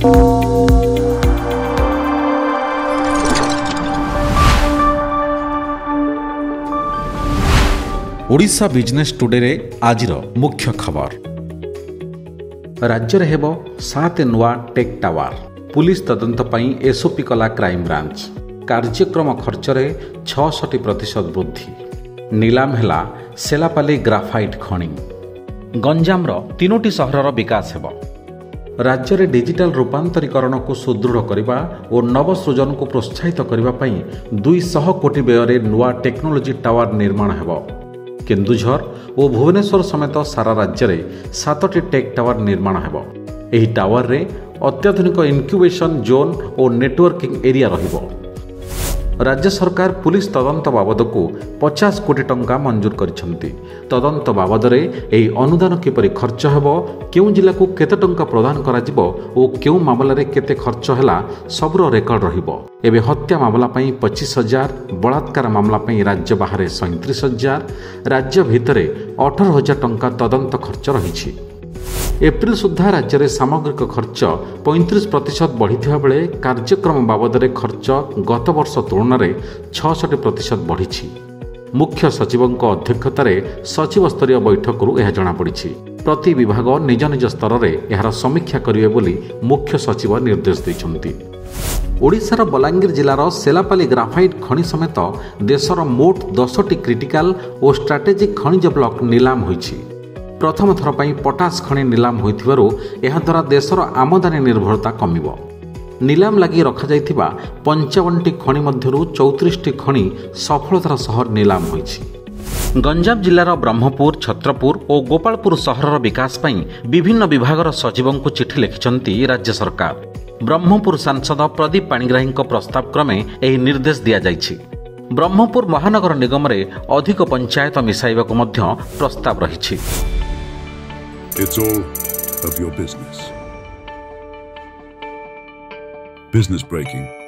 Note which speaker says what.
Speaker 1: Odisha business today रे आजिर मुख्य खबर। राज्य हेब 7 नुआ टेक टावर। पुलिस तदंत पई एसओपी कला क्राइम ब्रांच। कार्यक्रम खर्च रे 66% वृद्धि। नीलाम हेला सेलापाली ग्राफाइट खणी। गंजाम रो 3टी सहरर विकास हेब। राज्य रे डिजिटल रूपांतरीकरण को सुदृढ़ करने और नवसृजन को प्रोत्साहित करने 200 कोटी व्यय नुआ टेक्नोलोजी टावर निर्माण हेब। केन्दुझर और भुवनेश्वर समेत सारा राज्य में 7टी टेक टावर निर्माण हेब। एही टावर रे अत्याधुनिक इनक्यूबेशन जोन और नेटवर्किंग एरिया रहिबो। राज्य सरकार पुलिस तदंत बाबद को 50 कोटी टंका मंजूर करिसेंती। तदंत बाबद रे एही अनुदान किपरि खर्च हेबो, केउ जिला को केते टंका प्रदान करा जिवो और केउ मामला रे केते खर्च हैला सबरो रेकर्ड रहिबो। एबे हत्या मामला पई 25,000, बलात्कार मामला पई राज्य बाहरे 37,000, राज्य भितरे 18,000 टंका तदंत खर्च रहिछि। एप्रिल सुधा राज्य में सामग्रिक खर्च 35% बढ़ी बेले कार्यक्रम बाबद खर्च गत वर्ष तुलन में 66% बढ़ी। मुख्य सचिवों अध्यक्षतार सचिव स्तरीय बैठक यह जमापड़ी। प्रति विभाग निज निज स्तर में यार समीक्षा करेंगे बोली मुख्य सचिव निर्देश देते। ओडिशार बलांगीर जिलार सेलापाली ग्राफाइट खଣି समेत देशर मोट 10टी क्रिटिकाल और स्ट्राटेजिक खनिज ब्लॉक नीलाम होईछि। प्रथम थर पर पटास खଣି नीलाम होइथिबारु एहा द्वारा देशर आमदानी निर्भरता कमिबो। नीलाम लगी रखा जाइथिबा 55टी खଣି मध्यरु 34टी खଣି सफलतार सह नीलाम होइछि। गंजाम जिलार ब्रह्मपुर, छत्रपुर और गोपालपुर सहरर विकास पई विभिन्न विभागर सचिवों को चिठी लिखिछंती राज्य सरकार। ब्रह्मपुर सांसद प्रदीप पाणिग्राही प्रस्ताव क्रमे एही निर्देश दिया जाइछि। ब्रह्मपुर महानगर निगम रे अधिक पंचायत मिसाइबाकु मध्य प्रस्ताव रहिछि।
Speaker 2: It's all of your business. Business breaking.